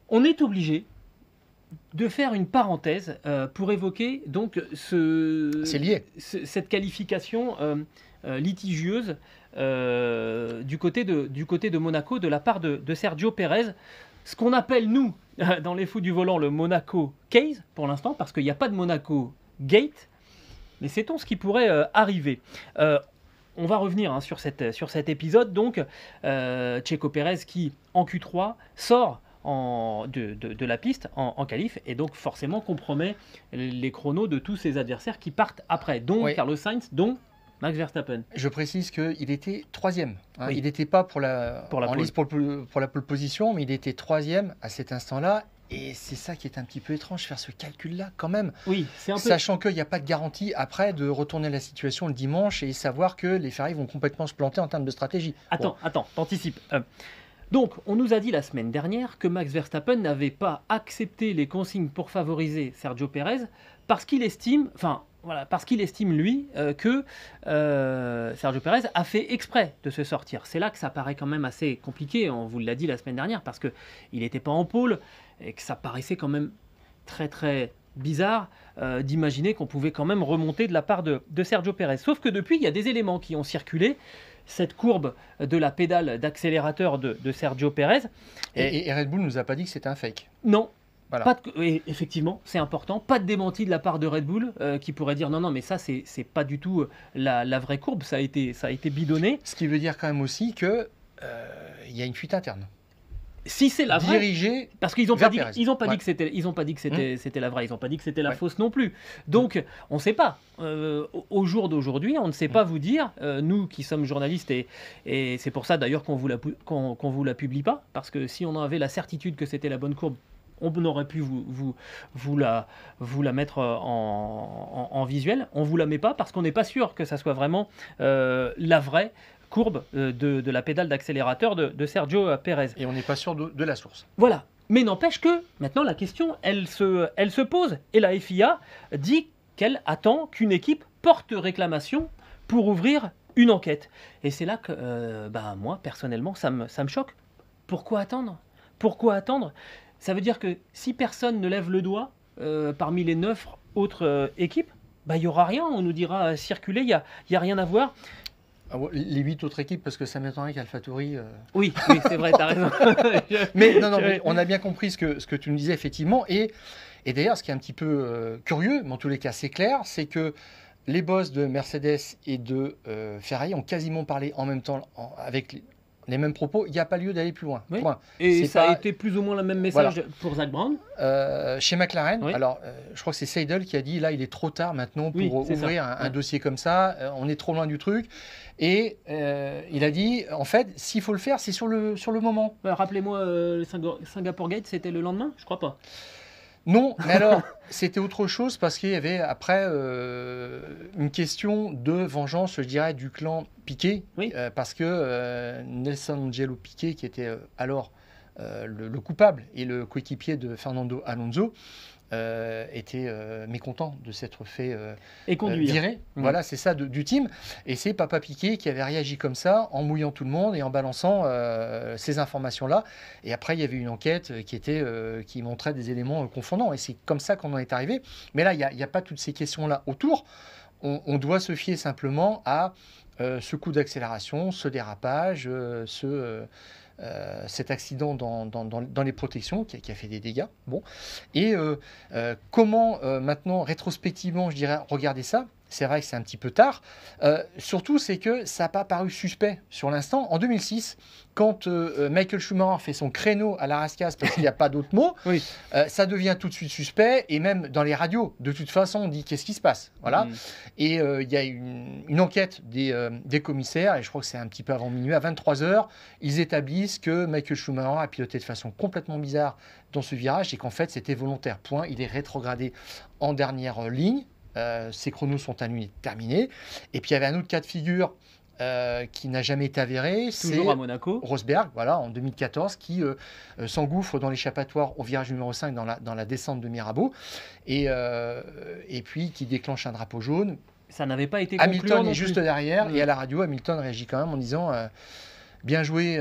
On est obligé de faire une parenthèse pour évoquer donc C'est lié. cette qualification litigieuse du côté de Monaco de la part de Sergio Pérez. Ce qu'on appelle, nous, dans les fous du volant, le Monaco Case, pour l'instant, parce qu'il n'y a pas de Monaco Gate, mais sait-on ce qui pourrait arriver. On va revenir sur cet épisode, donc, Checo Pérez qui, en Q3, sort de la piste en qualif et donc forcément compromet les chronos de tous ses adversaires qui partent après, dont Oui. Carlos Sainz, dont Max Verstappen. Je précise qu'il était troisième. Oui. Il n'était pas en pole. lice pour la pole position, mais il était troisième à cet instant-là. Et c'est ça qui est un petit peu étrange, faire ce calcul-là quand même. Oui, c'est un peu... Sachant qu'il n'y a pas de garantie après de retourner la situation le dimanche et savoir que les Ferrari vont complètement se planter en termes de stratégie. Attends, t'anticipes. Donc, on nous a dit la semaine dernière que Max Verstappen n'avait pas accepté les consignes pour favoriser Sergio Pérez parce qu'il estime, lui, que Sergio Pérez a fait exprès de se sortir. C'est là que ça paraît quand même assez compliqué, on vous l'a dit la semaine dernière, parce qu'il n'était pas en pôle et que ça paraissait quand même très très bizarre d'imaginer qu'on pouvait quand même remonter de la part de Sergio Pérez. Sauf que depuis, il y a des éléments qui ont circulé. Cette courbe de la pédale d'accélérateur de Sergio Pérez. Et Red Bull ne nous a pas dit que c'était un fake. Non. Voilà. Et effectivement, c'est important. Pas de démenti de la part de Red Bull qui pourrait dire non, mais ça, c'est pas du tout la vraie courbe. Ça a été bidonné. Ce qui veut dire quand même aussi qu'il y a une fuite interne. Si c'est la vraie, dirigée parce qu'ils n'ont pas dit, Ouais. que c'était, ils ont pas dit que c'était la vraie, ils n'ont pas dit que c'était la Ouais. fausse non plus. Donc, on ne sait pas. Au jour d'aujourd'hui, on ne sait pas vous dire. Nous qui sommes journalistes et c'est pour ça d'ailleurs qu'on vous la publie pas, parce que si on avait la certitude que c'était la bonne courbe, on aurait pu vous la mettre en visuel. On vous la met pas parce qu'on n'est pas sûr que ça soit vraiment la vraie courbe de la pédale d'accélérateur de Sergio Pérez. Et on n'est pas sûr de la source. Voilà. Mais n'empêche que maintenant la question, elle se pose. Et la FIA dit qu'elle attend qu'une équipe porte réclamation pour ouvrir une enquête. Et c'est là que, moi, personnellement, ça me choque. Pourquoi attendre ? Ça veut dire que si personne ne lève le doigt parmi les 9 autres équipes, il n'y aura rien. On nous dira circuler, il n'y a rien à voir. Les 8 autres équipes, parce que ça m'étonnerait qu'AlphaTauri... Oui, c'est vrai, tu as raison. mais on a bien compris ce que tu nous disais, effectivement. Et d'ailleurs, ce qui est un petit peu curieux, mais en tous les cas, c'est clair, c'est que les boss de Mercedes et de Ferrari ont quasiment parlé en même temps, avec les mêmes propos. Il n'y a pas lieu d'aller plus loin. Oui. Point. Et ça a été plus ou moins le même message pour Zak Brown. Chez McLaren, Oui. alors je crois que c'est Seidel qui a dit là il est trop tard maintenant pour ouvrir un dossier comme ça, on est trop loin du truc. Et il a dit en fait s'il faut le faire c'est sur le moment. Rappelez-moi, le Singapore Gate c'était le lendemain ? Je crois pas. Non, mais alors c'était autre chose parce qu'il y avait après une question de vengeance, je dirais, du clan Piquet, oui. Parce que Nelson Angelo Piquet, qui était alors le coupable et le coéquipier de Fernando Alonso, était mécontent de s'être fait virer. Voilà, c'est ça du team. Et c'est Papa Piquet qui avait réagi comme ça, en mouillant tout le monde et en balançant ces informations-là. Et après, il y avait une enquête qui montrait des éléments confondants. Et c'est comme ça qu'on en est arrivé. Mais là, il n'y a pas toutes ces questions-là autour. On doit se fier simplement à ce coup d'accélération, ce dérapage, cet accident dans les protections qui a fait des dégâts. Bon. Et comment maintenant, rétrospectivement, je dirais, regarder ça ? C'est vrai que c'est un petit peu tard. Surtout, c'est que ça n'a pas paru suspect sur l'instant. En 2006, quand Michael Schumacher fait son créneau à la Rascasse, parce qu'il n'y a pas d'autre mot, oui. Ça devient tout de suite suspect. Et même dans les radios, de toute façon, on dit qu'est-ce qui se passe. Voilà. Et il y a une enquête des commissaires, et je crois que c'est un petit peu avant minuit, à 23h, ils établissent que Michael Schumacher a piloté de façon complètement bizarre dans ce virage et qu'en fait, c'était volontaire. Point. Il est rétrogradé en dernière ligne. Ses chronos sont annulés, terminés. Et puis il y avait un autre cas de figure qui n'a jamais été avéré. Toujours à Monaco. Rosberg, voilà, en 2014, qui s'engouffre dans l'échappatoire au virage numéro 5 dans la descente de Mirabeau. Et puis qui déclenche un drapeau jaune. Ça n'avait pas été concluant. Hamilton est juste derrière. Et à la radio, Hamilton réagit quand même en disant bien joué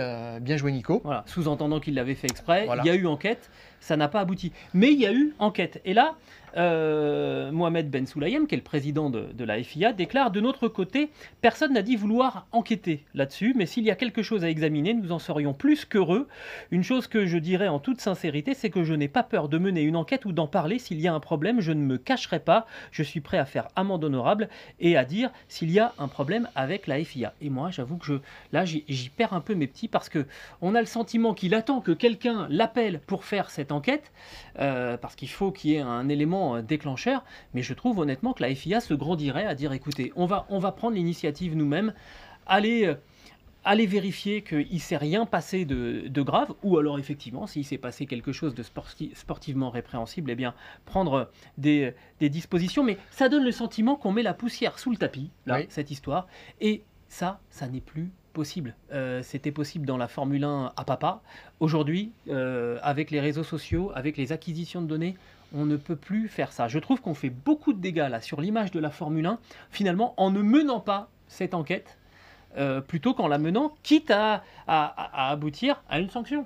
Nico. Voilà, sous-entendant qu'il l'avait fait exprès. Voilà. Il y a eu enquête. ça n'a pas abouti. Mais il y a eu enquête. Et là, Mohamed Ben Sulayem, qui est le président de la FIA, déclare: de notre côté, personne n'a dit vouloir enquêter là-dessus, mais s'il y a quelque chose à examiner, nous en serions plus qu'heureux. Une chose que je dirais en toute sincérité, c'est que je n'ai pas peur de mener une enquête ou d'en parler. S'il y a un problème, je ne me cacherai pas. Je suis prêt à faire amende honorable et à dire s'il y a un problème avec la FIA. Et moi, j'avoue que là, j'y perds un peu mes petits, parce que on a le sentiment qu'il attend que quelqu'un l'appelle pour faire cette enquête, parce qu'il faut qu'il y ait un élément déclencheur. Mais je trouve honnêtement que la FIA se grandirait à dire: écoutez, on va prendre l'initiative nous-mêmes, aller vérifier qu'il ne s'est rien passé de grave, ou alors effectivement, s'il s'est passé quelque chose de sportivement répréhensible, eh bien, prendre des dispositions. Mais ça donne le sentiment qu'on met la poussière sous le tapis, là, cette histoire, et ça n'est plus possible. C'était possible dans la Formule 1 à papa. Aujourd'hui, avec les réseaux sociaux, avec les acquisitions de données, on ne peut plus faire ça. Je trouve qu'on fait beaucoup de dégâts là sur l'image de la Formule 1, finalement, en ne menant pas cette enquête, plutôt qu'en la menant, quitte à aboutir à une sanction.